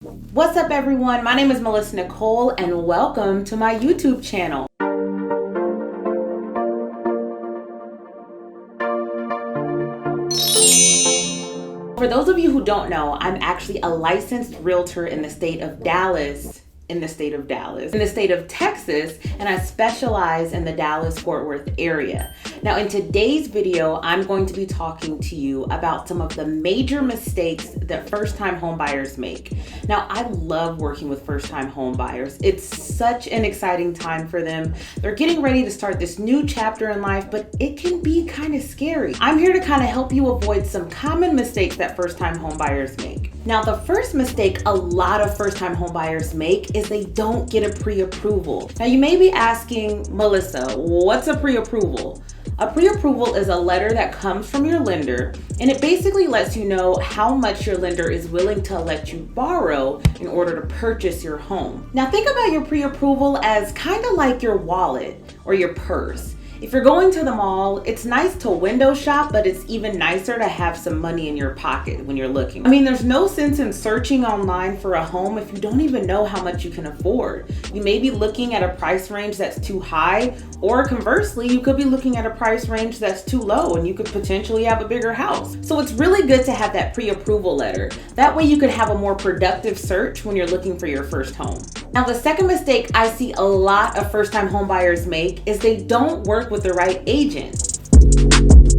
What's up, everyone? My name is Nicole, and welcome to my YouTube channel. For those of you who don't know, I'm actually a licensed realtor in the state of Dallas, in the state of Texas, and I specialize in the Dallas-Fort Worth area. Now, in today's video, I'm going to be talking to you about some of the major mistakes that first-time home buyers make. Now, I love working with first-time home buyers. It's such an exciting time for them. They're getting ready to start this new chapter in life, but it can be kind of scary. I'm here to kind of help you avoid some common mistakes that first-time home buyers make. Now, the first mistake a lot of first-time home buyers make is they don't get a pre-approval. Now, you may be asking, Melissa, what's a pre-approval? A pre-approval is a letter that comes from your lender, and it basically lets you know how much your lender is willing to let you borrow in order to purchase your home. Now, think about your pre-approval as kind of like your wallet or your purse. If you're going to the mall, it's nice to window shop, but it's even nicer to have some money in your pocket when you're looking. I mean, there's no sense in searching online for a home if you don't even know how much you can afford. You may be looking at a price range that's too high, or conversely, you could be looking at a price range that's too low and you could potentially have a bigger house. So it's really good to have that pre-approval letter. That way you could have a more productive search when you're looking for your first home. Now, the second mistake I see a lot of first-time home buyers make is they don't work with the right agent.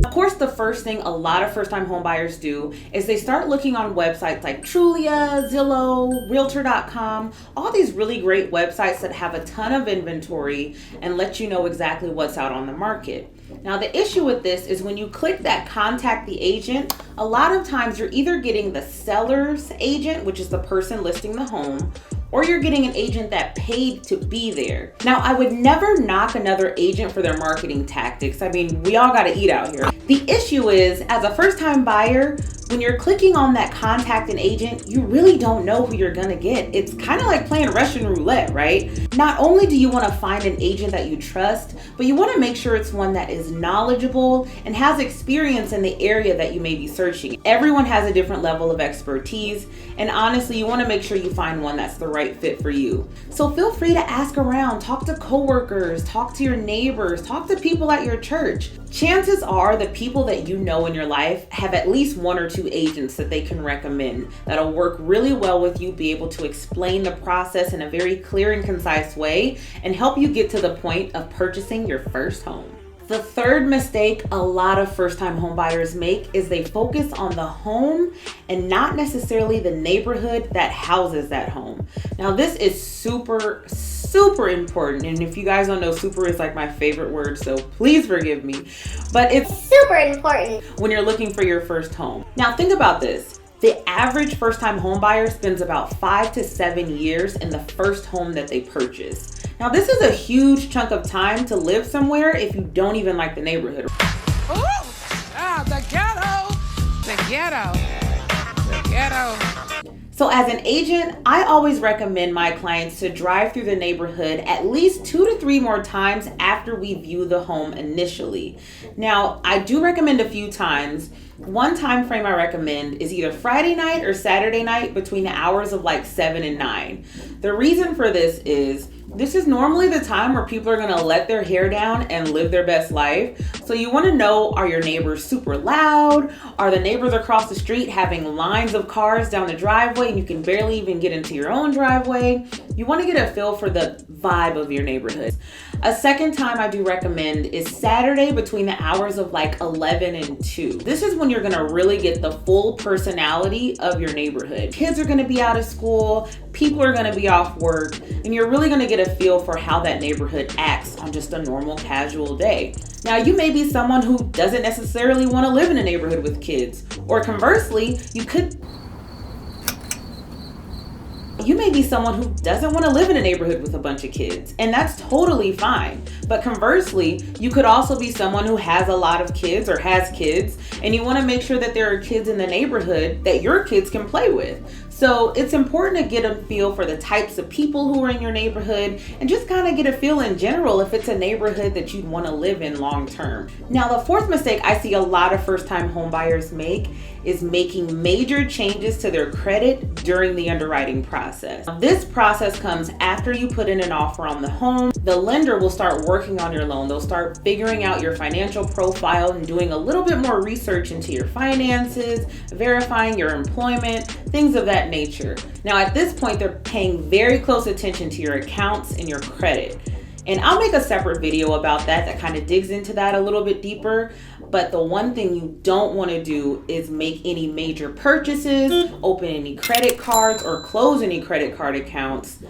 Of course, the first thing a lot of first-time home buyers do is they start looking on websites like Trulia, Zillow, Realtor.com, all these really great websites that have a ton of inventory and let you know exactly what's out on the market. Now, the issue with this is when you click that contact the agent, a lot of times you're either getting the seller's agent, which is the person listing the home, or you're getting an agent that paid to be there. Now, I would never knock another agent for their marketing tactics. I mean, we all gotta eat out here. The issue is, as a first-time buyer, when you're clicking on that contact an agent, you really don't know who you're gonna get. It's kind of like playing Russian roulette, right? Not only do you wanna find an agent that you trust, but you wanna make sure it's one that is knowledgeable and has experience in the area that you may be searching. Everyone has a different level of expertise, and honestly, you wanna make sure you find one that's the right fit for you. So feel free to ask around, talk to coworkers, talk to your neighbors, talk to people at your church. Chances are the people that you know in your life have at least one or two agents that they can recommend that'll work really well with you, be able to explain the process in a very clear and concise way, and help you get to the point of purchasing your first home. The third mistake a lot of first-time home buyers make is they focus on the home and not necessarily the neighborhood that houses that home. Now, this is super important, and if you guys don't know, super is like my favorite word, so please forgive me, but it's super important when you're looking for your first home. Now, think about this. The average first-time home buyer spends about 5 to 7 years in the first home that they purchase. Now, this is a huge chunk of time to live somewhere if you don't even like the neighborhood. Ooh, the ghetto. So as an agent, I always recommend my clients to drive through the neighborhood at least 2 to 3 more times after we view the home initially. Now, I do recommend a few times. One time frame I recommend is either Friday night or Saturday night between the hours of like 7 and 9. The reason for this is normally the time where people are gonna let their hair down and live their best life. So you wanna know, are your neighbors super loud? Are the neighbors across the street having lines of cars down the driveway and you can barely even get into your own driveway? You wanna get a feel for the vibe of your neighborhood. A second time I do recommend is Saturday between the hours of like 11 and 2. This is when you're gonna really get the full personality of your neighborhood. Kids are gonna be out of school, people are gonna be off work, and you're really gonna get a feel for how that neighborhood acts on just a normal casual day. Now, you may be someone who doesn't necessarily wanna live in a neighborhood with kids, or conversely, you may be someone who doesn't want to live in a neighborhood with a bunch of kids, and that's totally fine. But conversely, you could also be someone who has a lot of kids or has kids, and you want to make sure that there are kids in the neighborhood that your kids can play with. So it's important to get a feel for the types of people who are in your neighborhood and just kind of get a feel in general if it's a neighborhood that you'd want to live in long term. Now, the fourth mistake I see a lot of first-time home buyers make is making major changes to their credit during the underwriting process. Now, this process comes after you put in an offer on the home. The lender will start working on your loan. They'll start figuring out your financial profile and doing a little bit more research into your finances, verifying your employment, things of that nature. Now, at this point, they're paying very close attention to your accounts and your credit. And I'll make a separate video about that kind of digs into that a little bit deeper. But the one thing you don't want to do is make any major purchases, open any credit cards, or close any credit card accounts.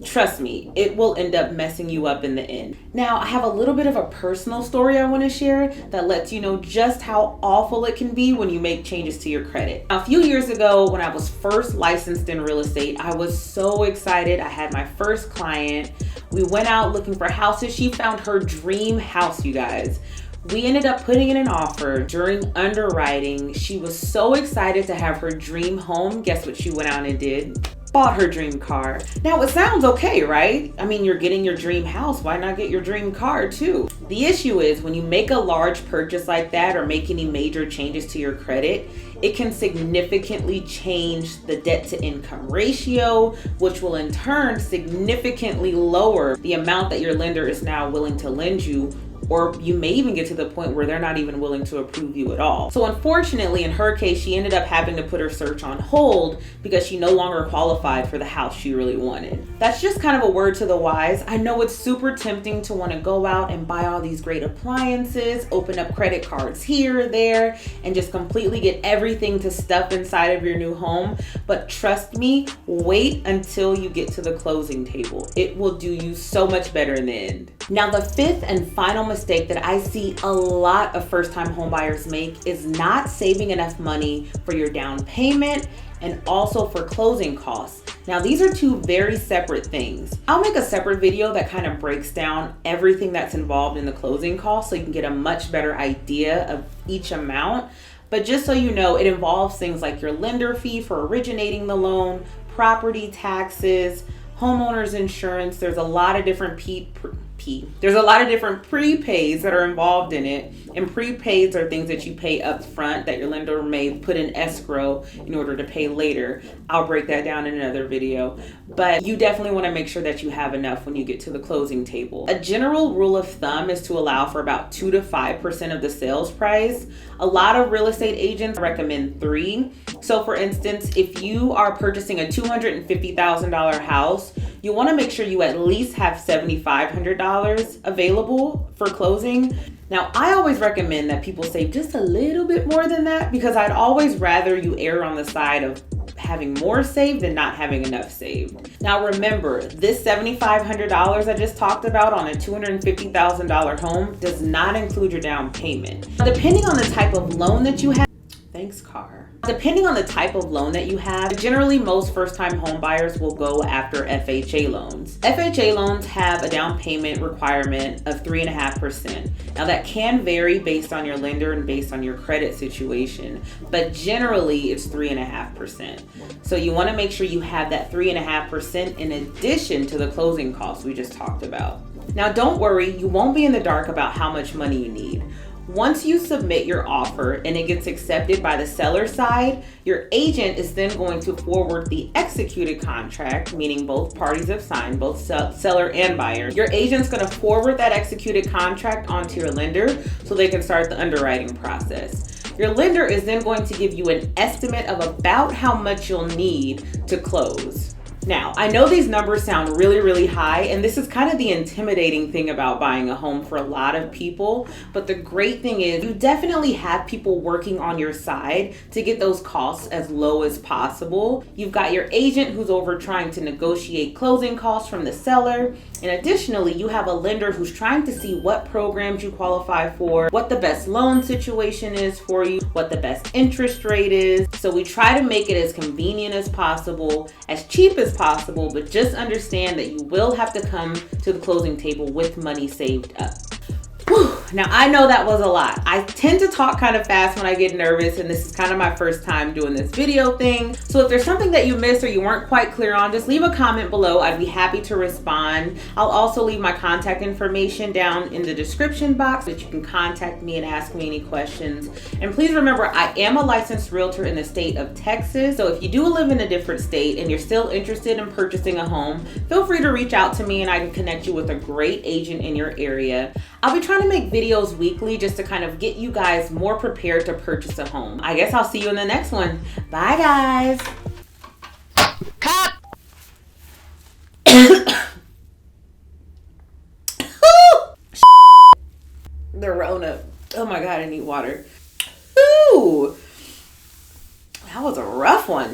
Trust me, it will end up messing you up in the end. Now, I have a little bit of a personal story I want to share that lets you know just how awful it can be when you make changes to your credit. Now, a few years ago, when I was first licensed in real estate, I was so excited. I had my first client. We went out looking for houses. She found her dream house, you guys. We ended up putting in an offer. During underwriting, she was so excited to have her dream home. Guess what she went out and did? Bought her dream car. Now, it sounds okay, right? I mean, you're getting your dream house. Why not get your dream car too? The issue is when you make a large purchase like that or make any major changes to your credit, it can significantly change the debt to income ratio, which will in turn significantly lower the amount that your lender is now willing to lend you. Or you may even get to the point where they're not even willing to approve you at all. So unfortunately, in her case, she ended up having to put her search on hold because she no longer qualified for the house she really wanted. That's just kind of a word to the wise. I know it's super tempting to want to go out and buy all these great appliances, open up credit cards here or there, and just completely get everything to stuff inside of your new home. But trust me, wait until you get to the closing table. It will do you so much better in the end. Now, the fifth and final mistake that I see a lot of first-time homebuyers make is not saving enough money for your down payment and also for closing costs. Now, these are two very separate things. I'll make a separate video that kind of breaks down everything that's involved in the closing costs so you can get a much better idea of each amount. But just so you know, it involves things like your lender fee for originating the loan, property taxes, homeowners insurance. There's a lot of different There's a lot of different prepaids that are involved in it. And prepaids are things that you pay up front that your lender may put in escrow in order to pay later. I'll break that down in another video. But you definitely want to make sure that you have enough when you get to the closing table. A general rule of thumb is to allow for about 2 to 5% of the sales price. A lot of real estate agents recommend 3. So for instance, if you are purchasing a $250,000 house, you want to make sure you at least have $7,500 available for closing. Now, I always recommend that people save just a little bit more than that because I'd always rather you err on the side of having more saved than not having enough saved. Now, remember, this $7,500 I just talked about on a $250,000 home does not include your down payment. Depending on the type of loan that you have, Depending on the type of loan that you have, generally most first-time home buyers will go after FHA loans. FHA loans have a down payment requirement of 3.5%. Now that can vary based on your lender and based on your credit situation, but generally it's 3.5%. So you want to make sure you have that 3.5% in addition to the closing costs we just talked about. Now don't worry, you won't be in the dark about how much money you need. Once you submit your offer and it gets accepted by the seller side, your agent is then going to forward the executed contract, meaning both parties have signed, both seller and buyer. Your agent's going to forward that executed contract onto your lender so they can start the underwriting process. Your lender is then going to give you an estimate of about how much you'll need to close. Now, I know these numbers sound really, really high, and this is kind of the intimidating thing about buying a home for a lot of people, but the great thing is you definitely have people working on your side to get those costs as low as possible. You've got your agent who's over trying to negotiate closing costs from the seller, and additionally, you have a lender who's trying to see what programs you qualify for, what the best loan situation is for you, what the best interest rate is. So we try to make it as convenient as possible, as cheap as possible, but just understand that you will have to come to the closing table with money saved up. Whew. Now, I know that was a lot. I tend to talk kind of fast when I get nervous, and this is kind of my first time doing this video thing. So if there's something that you missed or you weren't quite clear on, just leave a comment below. I'd be happy to respond. I'll also leave my contact information down in the description box so that you can contact me and ask me any questions. And please remember, I am a licensed realtor in the state of Texas. So if you do live in a different state and you're still interested in purchasing a home, feel free to reach out to me and I can connect you with a great agent in your area. I'll be trying to make videos weekly just to kind of get you guys more prepared to purchase a home. I guess I'll see you in the next one. Bye, guys. Cut! The Rona. Oh my God, I need water. Ooh, that was a rough one.